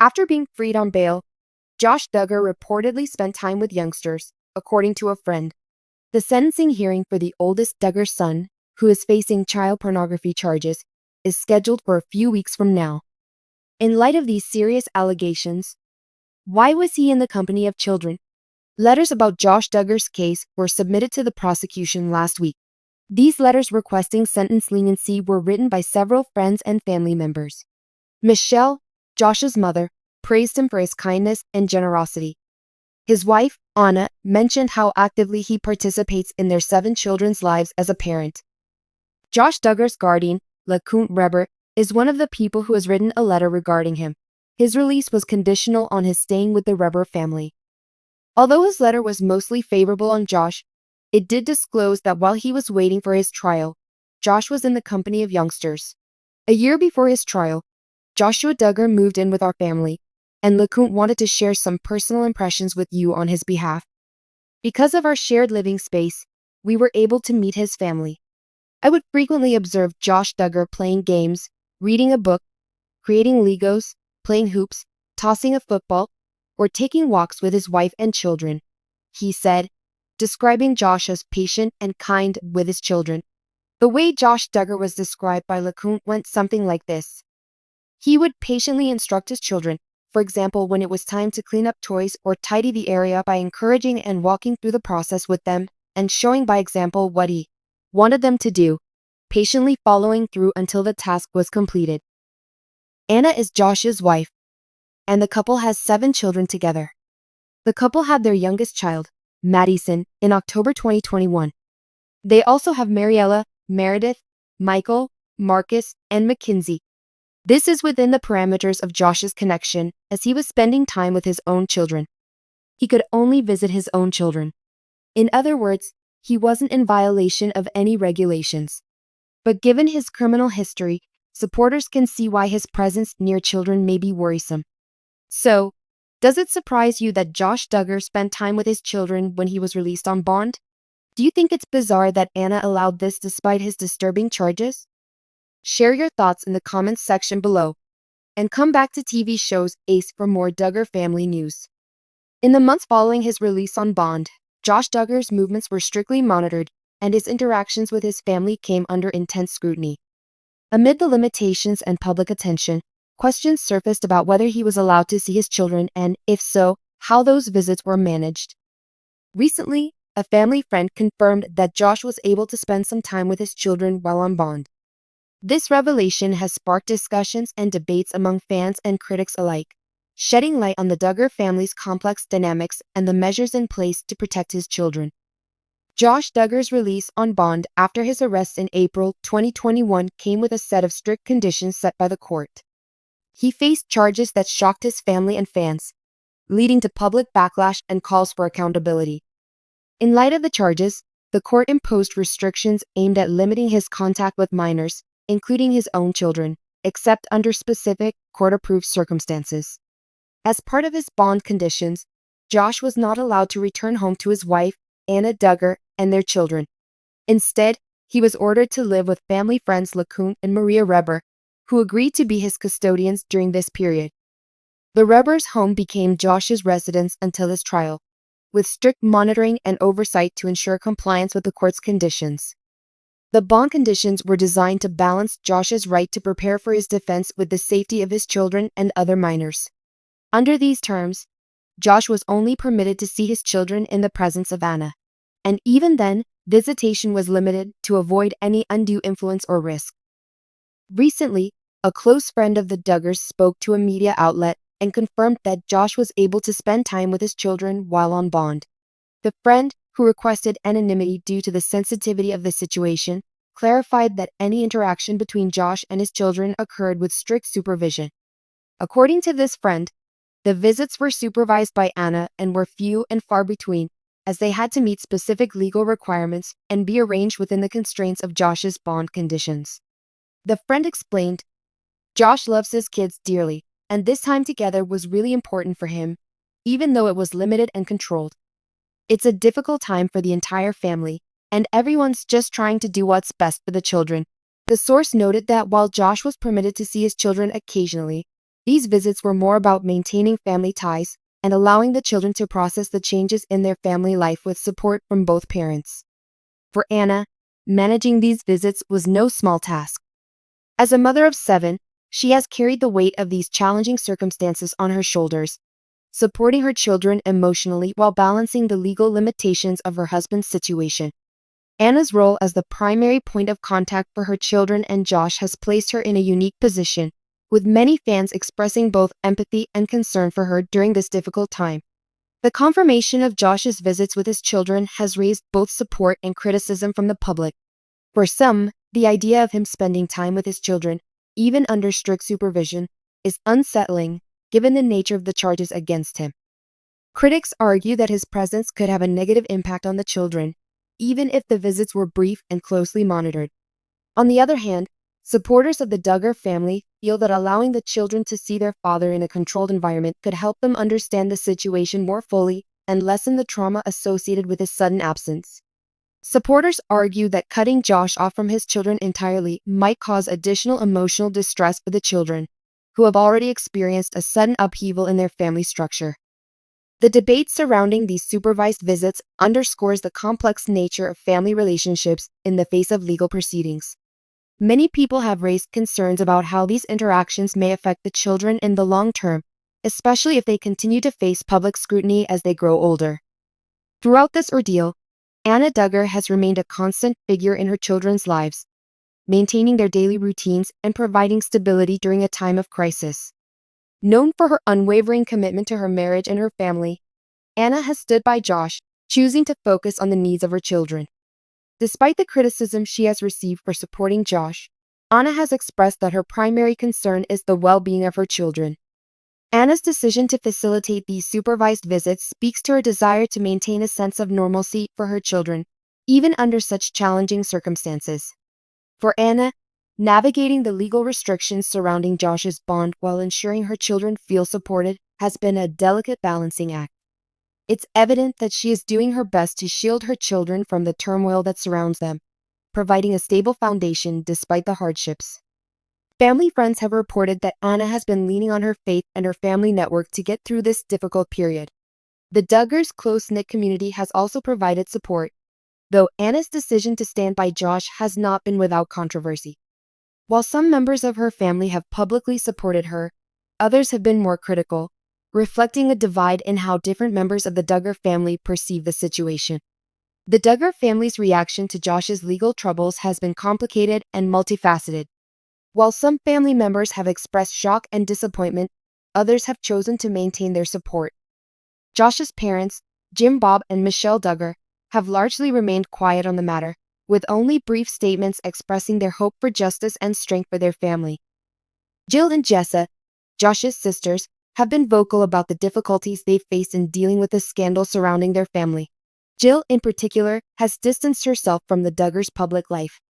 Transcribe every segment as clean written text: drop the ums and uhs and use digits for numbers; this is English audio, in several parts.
After being freed on bail, Josh Duggar reportedly spent time with youngsters, according to a friend. The sentencing hearing for the oldest Duggar son, who is facing child pornography charges, is scheduled for a few weeks from now. In light of these serious allegations, why was he in the company of children? Letters about Josh Duggar's case were submitted to the prosecution last week. These letters requesting sentence leniency were written by several friends and family members. Michelle, Josh's mother, praised him for his kindness and generosity. His wife, Anna, mentioned how actively he participates in their 7 children's lives as a parent. Josh Duggar's guardian, LeCount Reber, is one of the people who has written a letter regarding him. His release was conditional on his staying with the Reber family. Although his letter was mostly favorable on Josh, it did disclose that while he was waiting for his trial, Josh was in the company of youngsters. A year before his trial, Joshua Duggar moved in with our family, and LeCount wanted to share some personal impressions with you on his behalf. Because of our shared living space, we were able to meet his family. I would frequently observe Josh Duggar playing games, reading a book, creating Legos, playing hoops, tossing a football, or taking walks with his wife and children, he said, describing Josh as patient and kind with his children. The way Josh Duggar was described by LeCount went something like this. He would patiently instruct his children, for example when it was time to clean up toys or tidy the area, by encouraging and walking through the process with them and showing by example what he wanted them to do, patiently following through until the task was completed. Anna is Josh's wife, and the couple has 7 children together. The couple had their youngest child, Madison, in October 2021. They also have Mariella, Meredith, Michael, Marcus, and Mackenzie. This is within the parameters of Josh's connection, as he was spending time with his own children. He could only visit his own children. In other words, he wasn't in violation of any regulations. But given his criminal history, supporters can see why his presence near children may be worrisome. So, does it surprise you that Josh Duggar spent time with his children when he was released on bond? Do you think it's bizarre that Anna allowed this despite his disturbing charges? Share your thoughts in the comments section below, and come back to TV shows Ace for more Duggar family news. In the months following his release on bond, Josh Duggar's movements were strictly monitored, and his interactions with his family came under intense scrutiny. Amid the limitations and public attention, questions surfaced about whether he was allowed to see his children and, if so, how those visits were managed. Recently, a family friend confirmed that Josh was able to spend some time with his children while on bond. This revelation has sparked discussions and debates among fans and critics alike, shedding light on the Duggar family's complex dynamics and the measures in place to protect his children. Josh Duggar's release on bond after his arrest in April 2021 came with a set of strict conditions set by the court. He faced charges that shocked his family and fans, leading to public backlash and calls for accountability. In light of the charges, the court imposed restrictions aimed at limiting his contact with minors, including his own children, except under specific, court-approved circumstances. As part of his bond conditions, Josh was not allowed to return home to his wife, Anna Duggar, and their children. Instead, he was ordered to live with family friends LeCount and Maria Reber, who agreed to be his custodians during this period. The Rebers' home became Josh's residence until his trial, with strict monitoring and oversight to ensure compliance with the court's conditions. The bond conditions were designed to balance Josh's right to prepare for his defense with the safety of his children and other minors. Under these terms, Josh was only permitted to see his children in the presence of Anna, and even then, visitation was limited to avoid any undue influence or risk. Recently, a close friend of the Duggars spoke to a media outlet and confirmed that Josh was able to spend time with his children while on bond. The friend, who requested anonymity due to the sensitivity of the situation, clarified that any interaction between Josh and his children occurred with strict supervision. According to this friend, the visits were supervised by Anna and were few and far between, as they had to meet specific legal requirements and be arranged within the constraints of Josh's bond conditions. The friend explained, "Josh loves his kids dearly, and this time together was really important for him, even though it was limited and controlled. It's a difficult time for the entire family, and everyone's just trying to do what's best for the children." The source noted that while Josh was permitted to see his children occasionally, These visits were more about maintaining family ties and allowing the children to process the changes in their family life with support from both parents. For Anna, managing these visits was no small task. As a mother of 7, she has carried the weight of these challenging circumstances on her shoulders, supporting her children emotionally while balancing the legal limitations of her husband's situation. Anna's role as the primary point of contact for her children and Josh has placed her in a unique position, with many fans expressing both empathy and concern for her during this difficult time. The confirmation of Josh's visits with his children has raised both support and criticism from the public. For some, the idea of him spending time with his children, even under strict supervision, is unsettling, given the nature of the charges against him. Critics argue that his presence could have a negative impact on the children, even if the visits were brief and closely monitored. On the other hand, supporters of the Duggar family feel that allowing the children to see their father in a controlled environment could help them understand the situation more fully and lessen the trauma associated with his sudden absence. Supporters argue that cutting Josh off from his children entirely might cause additional emotional distress for the children, who have already experienced a sudden upheaval in their family structure. The debate surrounding these supervised visits underscores the complex nature of family relationships in the face of legal proceedings. Many people have raised concerns about how these interactions may affect the children in the long term, especially if they continue to face public scrutiny as they grow older. Throughout this ordeal, Anna Duggar has remained a constant figure in her children's lives, maintaining their daily routines and providing stability during a time of crisis. Known for her unwavering commitment to her marriage and her family, Anna has stood by Josh, choosing to focus on the needs of her children. Despite the criticism she has received for supporting Josh, Anna has expressed that her primary concern is the well-being of her children. Anna's decision to facilitate these supervised visits speaks to her desire to maintain a sense of normalcy for her children, even under such challenging circumstances. For Anna, navigating the legal restrictions surrounding Josh's bond while ensuring her children feel supported has been a delicate balancing act. It's evident that she is doing her best to shield her children from the turmoil that surrounds them, providing a stable foundation despite the hardships. Family friends have reported that Anna has been leaning on her faith and her family network to get through this difficult period. The Duggars' close-knit community has also provided support, though Anna's decision to stand by Josh has not been without controversy. While some members of her family have publicly supported her, others have been more critical, reflecting a divide in how different members of the Duggar family perceive the situation. The Duggar family's reaction to Josh's legal troubles has been complicated and multifaceted. While some family members have expressed shock and disappointment, others have chosen to maintain their support. Josh's parents, Jim Bob and Michelle Duggar, have largely remained quiet on the matter, with only brief statements expressing their hope for justice and strength for their family. Jill and Jessa, Josh's sisters, have been vocal about the difficulties they've faced in dealing with the scandal surrounding their family. Jill, in particular, has distanced herself from the Duggars' public life,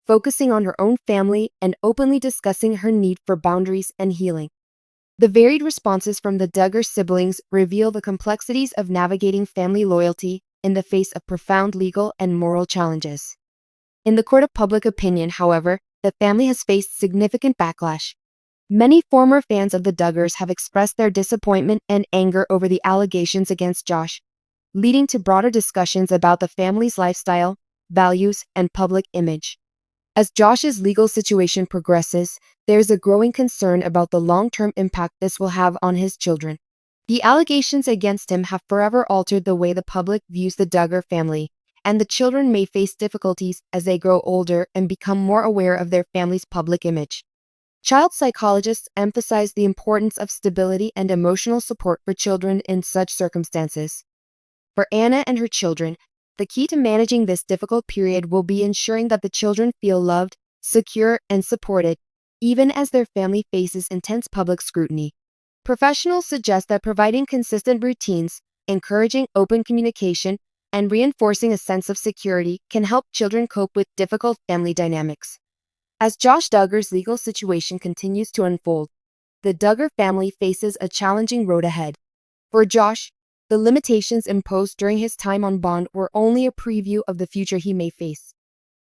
focusing on her own family and openly discussing her need for boundaries and healing. The varied responses from the Duggar siblings reveal the complexities of navigating family loyalty in the face of profound legal and moral challenges. In the court of public opinion, however, the family has faced significant backlash. Many former fans of the Duggars have expressed their disappointment and anger over the allegations against Josh, leading to broader discussions about the family's lifestyle, values, and public image. As Josh's legal situation progresses, there is a growing concern about the long-term impact this will have on his children. The allegations against him have forever altered the way the public views the Duggar family, and the children may face difficulties as they grow older and become more aware of their family's public image. Child psychologists emphasize the importance of stability and emotional support for children in such circumstances. For Anna and her children, the key to managing this difficult period will be ensuring that the children feel loved, secure, and supported, even as their family faces intense public scrutiny. Professionals suggest that providing consistent routines, encouraging open communication, and reinforcing a sense of security can help children cope with difficult family dynamics. As Josh Duggar's legal situation continues to unfold, the Duggar family faces a challenging road ahead. For Josh, the limitations imposed during his time on bond were only a preview of the future he may face.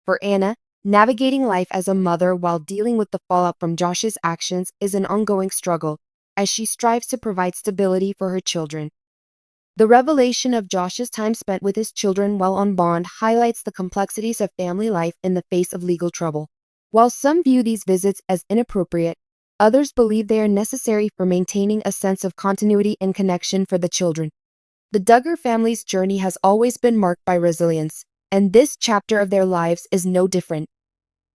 For Anna, navigating life as a mother while dealing with the fallout from Josh's actions is an ongoing struggle, as she strives to provide stability for her children. The revelation of Josh's time spent with his children while on bond highlights the complexities of family life in the face of legal trouble. While some view these visits as inappropriate, others believe they are necessary for maintaining a sense of continuity and connection for the children. The Duggar family's journey has always been marked by resilience, and this chapter of their lives is no different.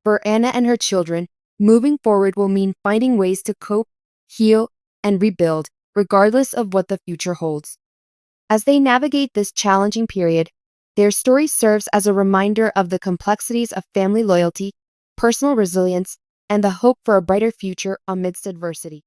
For Anna and her children, moving forward will mean finding ways to cope, heal, and rebuild, regardless of what the future holds. As they navigate this challenging period, their story serves as a reminder of the complexities of family loyalty, personal resilience, and the hope for a brighter future amidst adversity.